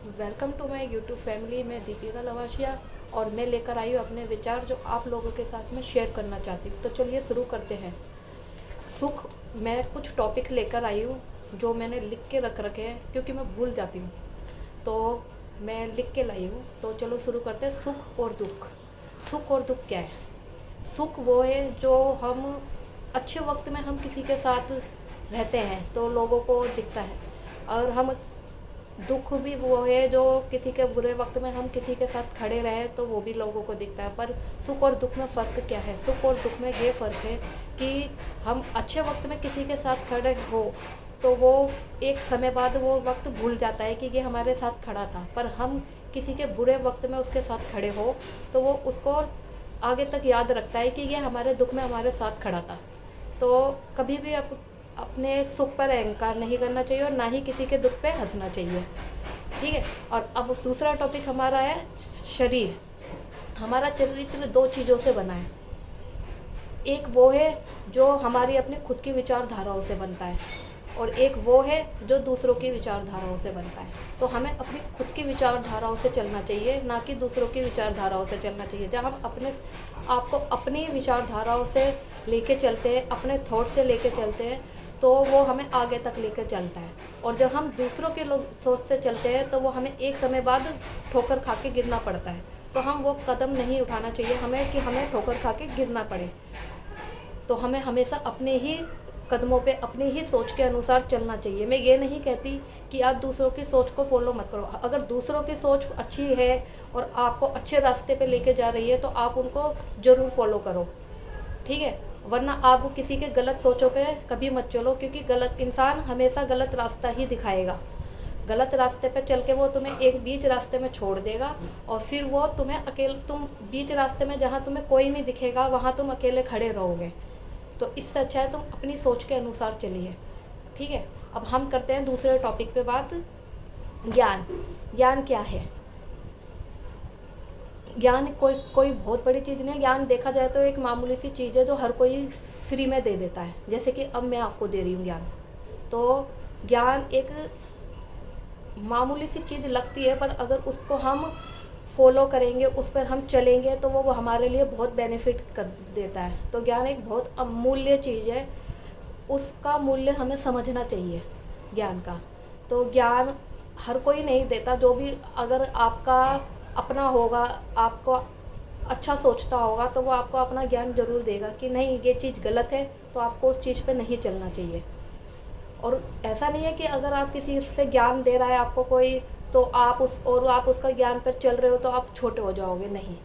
Welcome to my YouTube family. मैं दीपिका लवाशिया और मैं लेकर आई हूँ अपने विचार जो आप लोगों के साथ में शेयर करना चाहती हूँ। तो चलिए शुरू करते हैं। सुख, मैं कुछ टॉपिक लेकर आई हूँ जो मैंने लिख के रख रखे हैं क्योंकि मैं भूल जाती हूँ, तो मैं लिख के लाई हूँ। तो चलो शुरू करते हैं। सुख और दुख। सुख और दुख क्या है? सुख वो है जो हम अच्छे वक्त में हम किसी के साथ रहते हैं तो लोगों को दिखता है, और हम दुख भी वो है जो किसी के बुरे वक्त में हम किसी के साथ खड़े रहे तो वो भी लोगों को दिखता है। पर सुख और दुख में फ़र्क क्या है? सुख और दुख में ये फ़र्क है कि हम अच्छे वक्त में किसी के साथ खड़े हो तो वो एक समय बाद वो वक्त भूल जाता है कि ये हमारे साथ खड़ा था। पर हम किसी के बुरे वक्त में उसके साथ खड़े हो तो वो उसको आगे तक याद रखता है कि ये हमारे दुख में हमारे साथ खड़ा था। तो कभी भी अपने सुख पर अहंकार नहीं करना चाहिए और ना ही किसी के दुख पे हंसना चाहिए। ठीक है। और अब दूसरा टॉपिक हमारा है शरीर। हमारा चरित्र दो चीज़ों से बना है। एक वो है जो हमारी अपनी खुद की विचारधाराओं से बनता है, और एक वो है जो दूसरों की विचारधाराओं से बनता है। तो हमें अपनी खुद की विचारधाराओं से चलना चाहिए, ना कि दूसरों की विचारधाराओं से चलना चाहिए। जब हम अपने आप को अपनी विचारधाराओं से लेके चलते हैं, अपने थॉट से लेके चलते हैं, तो वो हमें आगे तक लेकर चलता है। और जब हम दूसरों के लोग सोच से चलते हैं तो वो हमें एक समय बाद ठोकर खा के गिरना पड़ता है। तो हम वो कदम नहीं उठाना चाहिए हमें कि हमें ठोकर खा के गिरना पड़े। तो हमें हमेशा अपने ही कदमों पे अपनी ही सोच के अनुसार चलना चाहिए। मैं ये नहीं कहती कि आप दूसरों की सोच को फॉलो मत करो। अगर दूसरों की सोच अच्छी है और आपको अच्छे रास्ते पे लेके जा रही है तो आप उनको ज़रूर फॉलो करो। ठीक है। वरना आप किसी के गलत सोचों पे कभी मत चलो, क्योंकि गलत इंसान हमेशा गलत रास्ता ही दिखाएगा। गलत रास्ते पे चल के वो तुम्हें एक बीच रास्ते में छोड़ देगा, और फिर वो तुम्हें अकेले, तुम बीच रास्ते में जहाँ तुम्हें कोई नहीं दिखेगा वहाँ तुम अकेले खड़े रहोगे। तो इससे अच्छा है तुम अपनी सोच के अनुसार चलिए। ठीक है। अब हम करते हैं दूसरे टॉपिक पे बात। ज्ञान। ज्ञान क्या है? ज्ञान कोई कोई बहुत बड़ी चीज़ नहीं है। ज्ञान देखा जाए तो एक मामूली सी चीज़ है जो हर कोई फ्री में दे देता है। जैसे कि अब मैं आपको दे रही हूँ ज्ञान। तो ज्ञान एक मामूली सी चीज़ लगती है, पर अगर उसको हम फॉलो करेंगे, उस पर हम चलेंगे, तो वो हमारे लिए बहुत बेनिफिट कर देता है। तो ज्ञान एक बहुत अमूल्य चीज़ है, उसका मूल्य हमें समझना चाहिए ज्ञान का। तो ज्ञान हर कोई नहीं देता। जो भी अगर आपका अपना होगा, आपको अच्छा सोचता होगा, तो वो आपको अपना ज्ञान ज़रूर देगा कि नहीं ये चीज़ गलत है, तो आपको उस चीज़ पे नहीं चलना चाहिए। और ऐसा नहीं है कि अगर आप किसी से ज्ञान दे रहा है आपको कोई, तो आप उसका ज्ञान पर चल रहे हो तो आप छोटे हो जाओगे। नहीं,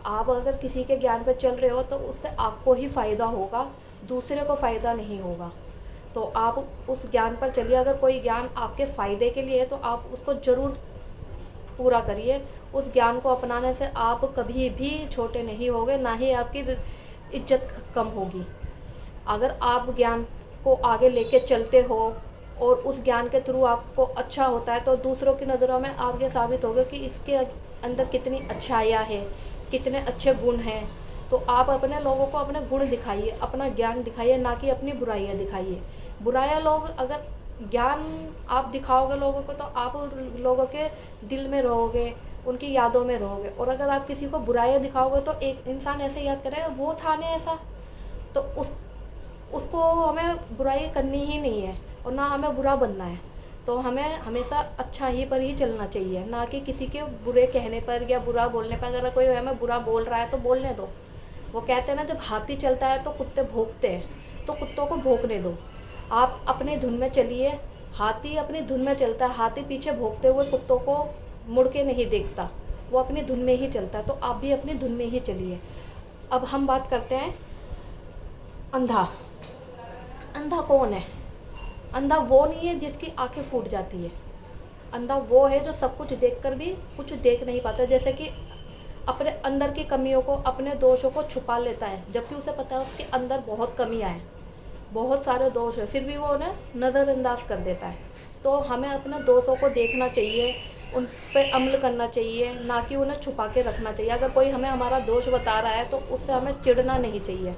आप अगर किसी के ज्ञान पर चल रहे हो तो उससे आपको ही फ़ायदा होगा, दूसरे को फ़ायदा नहीं होगा। तो आप उस ज्ञान पर चलिए। अगर कोई ज्ञान आपके फ़ायदे के लिए है तो आप उसको ज़रूर पूरा करिए। उस ज्ञान को अपनाने से आप कभी भी छोटे नहीं होगे, ना ही आपकी इज्जत कम होगी। अगर आप ज्ञान को आगे लेके चलते हो और उस ज्ञान के थ्रू आपको अच्छा होता है, तो दूसरों की नज़रों में आप ये साबित होगे कि इसके अंदर कितनी अच्छाइयाँ है, कितने अच्छे गुण हैं। तो आप अपने लोगों को अपने गुण दिखाइए, अपना ज्ञान दिखाइए, ना कि अपनी बुराइयाँ दिखाइए। बुराइयाँ लोग अगर ज्ञान आप दिखाओगे लोगों को तो आप लोगों के दिल में रहोगे, उनकी यादों में रहोगे। और अगर आप किसी को बुराइयाँ दिखाओगे तो एक इंसान ऐसे याद करेगा वो था ने ऐसा। तो उसको हमें बुराई करनी ही नहीं है और ना हमें बुरा बनना है। तो हमें हमेशा अच्छा ही पर ही चलना चाहिए, ना कि किसी के बुरे कहने पर या बुरा बोलने पर। अगर कोई हमें बुरा बोल रहा है तो बोलने दो। वो कहते हैं ना, जब हाथी चलता है तो कुत्ते भौंकते हैं, तो कुत्तों को भौंकने दो। आप अपनी धुन में चलिए। हाथी अपनी धुन में चलता है, हाथी पीछे भौंकते हुए कुत्तों को मुड़ के नहीं देखता, वो अपनी धुन में ही चलता है। तो आप भी अपनी धुन में ही चलिए। अब हम बात करते हैं अंधा। अंधा कौन है? अंधा वो नहीं है जिसकी आंखें फूट जाती है। अंधा वो है जो सब कुछ देखकर भी कुछ देख नहीं पाता। जैसे कि अपने अंदर की कमियों को, अपने दोषों को छुपा लेता है, जबकि उसे पता है उसके अंदर बहुत कमियां हैं, बहुत सारे दोष है, फिर भी वो उन्हें नज़रअंदाज कर देता है। तो हमें अपने दोषों को देखना चाहिए, उन पे अमल करना चाहिए, ना कि उन्हें छुपा के रखना चाहिए। अगर कोई हमें हमारा दोष बता रहा है तो उससे हमें चिढ़ना नहीं चाहिए।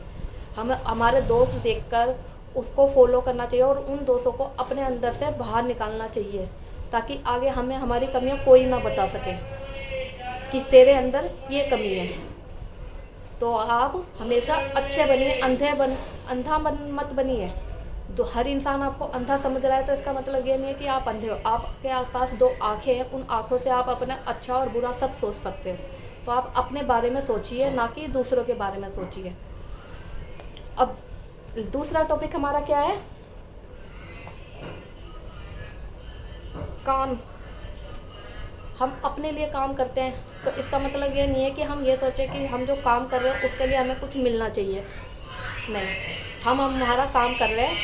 हमें हमारे दोस्त देखकर उसको फॉलो करना चाहिए और उन दोषों को अपने अंदर से बाहर निकालना चाहिए। ताकि आगे हमें हमारी कमियां कोई ना बता सके कि तेरे अंदर ये कमी है। तो आप हमेशा अच्छे बनिए, अंधा मत बनिए। तो हर इंसान आपको अंधा समझ रहा है तो इसका मतलब ये नहीं है कि आप अंधे हो। आपके पास 2 आँखें हैं, उन आँखों से आप अपना अच्छा और बुरा सब सोच सकते हो। तो आप अपने बारे में सोचिए, ना कि दूसरों के बारे में सोचिए। अब दूसरा टॉपिक हमारा क्या है? काम। हम अपने लिए काम करते हैं तो इसका मतलब ये नहीं है कि हम ये सोचें कि हम जो काम कर रहे हैं उसके लिए हमें कुछ मिलना चाहिए। नहीं, हम हमारा काम कर रहे हैं,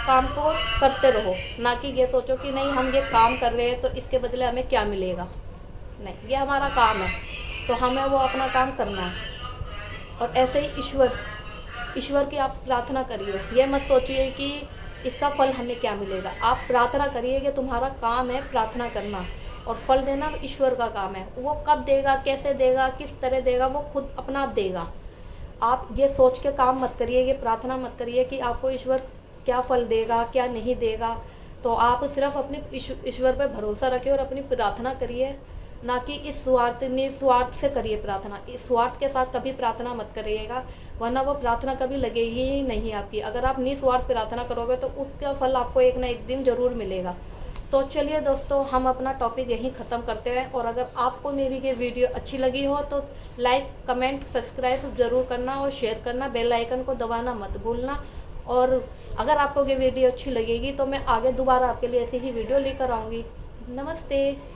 काम को करते रहो, ना कि ये सोचो कि नहीं हम ये काम कर रहे हैं तो इसके बदले हमें क्या मिलेगा। नहीं, ये हमारा काम है तो हमें वो अपना काम करना है। और ऐसे ही ईश्वर की आप प्रार्थना करिए। ये मत सोचिए कि इसका फल हमें क्या मिलेगा। आप प्रार्थना करिए कि तुम्हारा काम है प्रार्थना करना, और फल देना ईश्वर का काम है। वो कब देगा, कैसे देगा, किस तरह देगा, वो खुद अपना आप देगा। आप ये सोच के काम मत करिए, ये प्रार्थना मत करिए कि आपको ईश्वर क्या फल देगा, क्या नहीं देगा। तो आप सिर्फ अपने ईश्वर पर भरोसा रखिए और अपनी प्रार्थना करिए, ना कि इस निस्वार्थ से करिए प्रार्थना। इस स्वार्थ के साथ कभी प्रार्थना मत करिएगा, वरना वो प्रार्थना कभी लगेगी ही नहीं आपकी। अगर आप निस्वार्थ प्रार्थना करोगे तो उसका फल आपको एक ना एक दिन ज़रूर मिलेगा। तो चलिए दोस्तों, हम अपना टॉपिक यहीं ख़त्म करते हैं। और अगर आपको मेरी ये वीडियो अच्छी लगी हो तो लाइक, कमेंट, सब्सक्राइब ज़रूर करना और शेयर करना। बेल आइकन को दबाना मत भूलना। और अगर आपको ये वीडियो अच्छी लगेगी तो मैं आगे दोबारा आपके लिए ऐसी ही वीडियो लेकर आऊँगी। नमस्ते।